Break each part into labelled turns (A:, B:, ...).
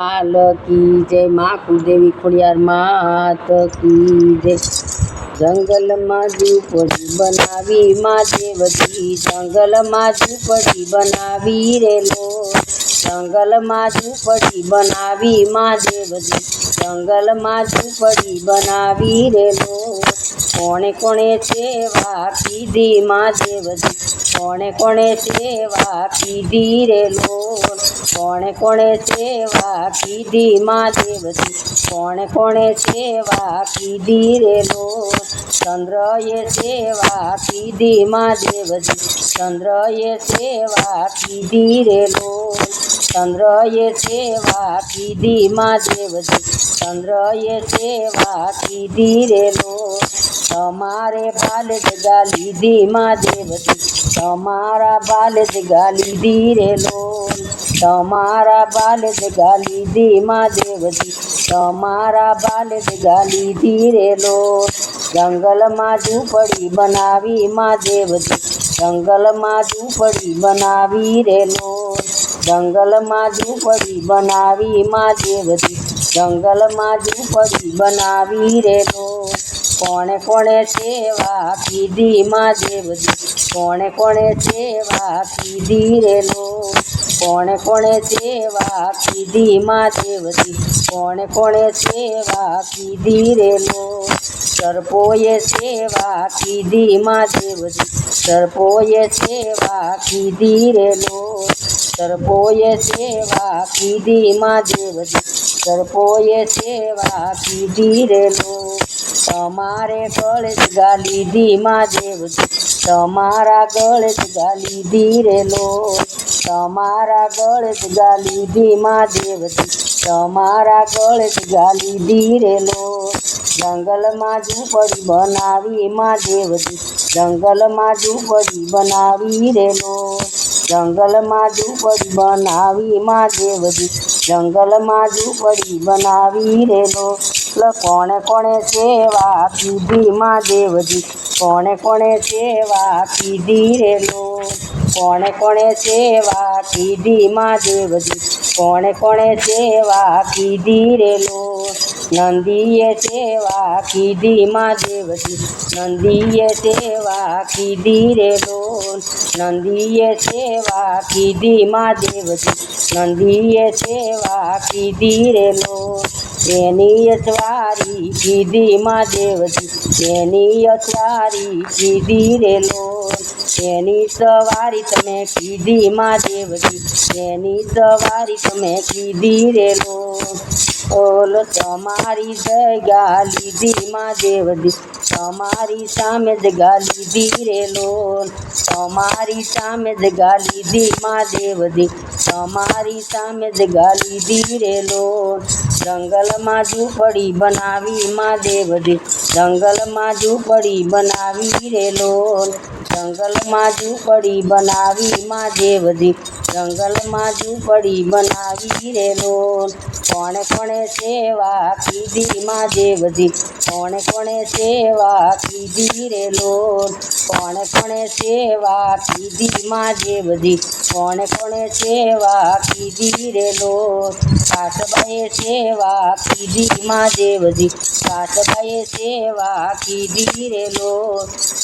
A: लाल की जय माँ कुलदेवी खोड़ियार मात की जय। जंगल में झूपड़ी बनावी महादेवजी, जंगल में झूपड़ी बनावी रे लो। जंगल में झूपड़ी बनावी महादेवजी, जंगल में झूपड़ी बनावी रे लो। कोणे कोणे सेवा कीधी महादेवजी, कोणे कोणे सेवा कीधी रे लो। कोणे कोणे सेवा कीधी महादेवजी, कोणे कोणे सेवा कीधी रे लो। चंद्र ये सेवा कीधी महादेवजी, चंद्र ये सेवा कीधी रे लो। चंद्र ये सेवा कीधी महादेवजी, चंद्र ये सेवा कीधी रे लो। तमारे बाल जगा लीधी महादेवजी, तमारा बाल जगा लीधी रे लो। तमारा बाल जगा लीधी महादेवजी, तमारा बाल जगा लीधी रे लो। जंगल में झूपड़ी बनावी महादेवजी, जंगल में झूपड़ी बनावी रे लो। जंगल में झूपड़ी बनावी महादेवजी, जंगल में झूपड़ी बनावी रे लो। कोणे कोणे सेवा कीधी महादेवजी, कोणे कोणे सेवा कीधी रे लो। कोणे कोणे सेवा कीधी महादेवजी, कोणे कोणे सेवा कीधी रे लो। सर्पोये सेवा कीधी महादेवजी, सर्पोये सेवा कीधी रे लो। सर्पोये सेवा कीधी महादेवजी, सर्पोये सेवा कीधी रे लो। तमारे गळे जगा लीधी महादेवजी, तमारा गळे जगा लीधी रे लो। तमारा गळे जगा लीधी महादेवजी, तमारा गळे जगा लीधी रे लो। जंगल में झूपड़ी बनावी महादेवजी, जंगल में झूपड़ी बनावी रे लो। जंगल में झूपड़ी बनावी महादेवजी, जंगल में झूपड़ी बनावी रे लो। कोणे कोणे सेवा कीधी महादेवजी, कोणे कोणे सेवा कीधी रे लो। कोणे कोणे सेवा कीधी महादेवजी, कोणे कोणे सेवा कीधी रे लो। नंदीये सेवा कीधी महादेवजी, नंदीये सेवा कीधी रे लो। नंदीये सेवा कीधी महादेवजी, नंदीये सेवा कीधी रे लो। एनी अथवारी कीधी महादेवजी, एनी अथवारी कीधी रे लो। एनी सवारी तमे कीधी महादेवजी, एनी सवारी तमे कीधी रे लो। ओल तमारी जगा लीधी महादेवजी, तमारी सामे जगा लीधी रे लो। तमारी सामे जगा लीधी महादेवजी, तमारी सामे जगा लीधी रे लो। जंगल में झूपड़ी बनावी महादेवजी, जंगल में झूपड़ी बनावी रे लो। जंगल में झूपड़ी बनावी महादेवजी, जंगल में झूपड़ी बनावी रे लो। कोणे कोणे सेवा कीधी महादेवजी, कोणे कोणे सेवा कीधी रे लो। कोणे कोणे सेवा कीधी महादेवजी, कोणे कोणे सेवा कीधी रे लो। कासबाए सेवा कीधी महादेवजी, कासबाए सेवा कीधी रे लो।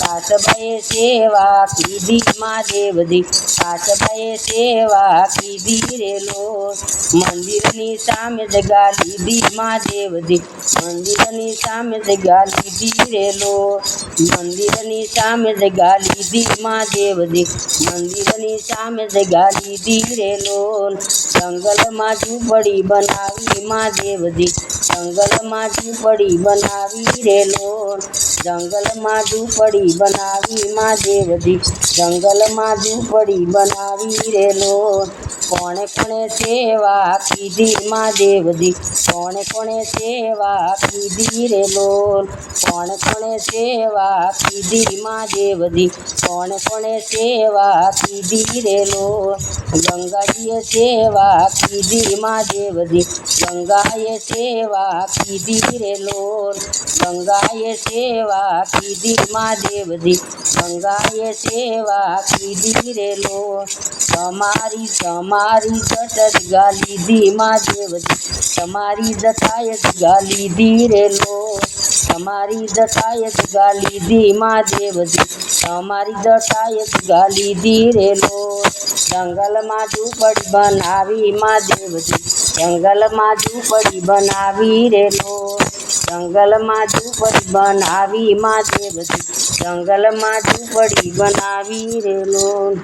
A: कासबाए सेवा कीधी महादेवजी, कासबाए सेवा कीधी रे लो। मंदिरनी सामे जगा लीधी महादेवजी, मंदिरनी सामे जगा लीधी रे लो। मंदिरनी सामे जगा लीधी महादेवजी, मंदिरनी सामे जगा लीधी रे लो। जंगल में झूपड़ी बनावी महादेवजी, जंगल में झूपड़ी बनावी रे लो। जंगल में झूपड़ी बनावी महादेवजी, जंगल में झूपड़ी बनावी रे लो। कोणे कोणे सेवा कीधी महादेवजी, कोणे कोणे सेवा कीधी रे लो। कोणे कोणे सेवा कीधी महादेवजी, कोणे कोणे सेवा कीधी रे लो। गंगा जी सेवा कीधी महादेवजी, गंगा ये सेवा कीधी रे लो। गंगा ये सेवा कीधी महादेवजी, गंगा ये सेवा कीधी रे लो। તમારી જટ જગા લીધી મહાદેવજી, તમારી જટાએ જગા લીધી રે લો, તમારી જટાએ જગા લીધી મહાદેવજી, તમારી જટાએ જગા લીધી રે લો. જંગલમાં ઝૂંપડી બનાવી મહાદેવજી, જંગલમાં ઝૂંપડી બનાવી રે લો, જંગલમાં ઝૂંપડી બનાવી મહાદેવજી, જંગલમાં ઝૂંપડી બનાવી રે લો.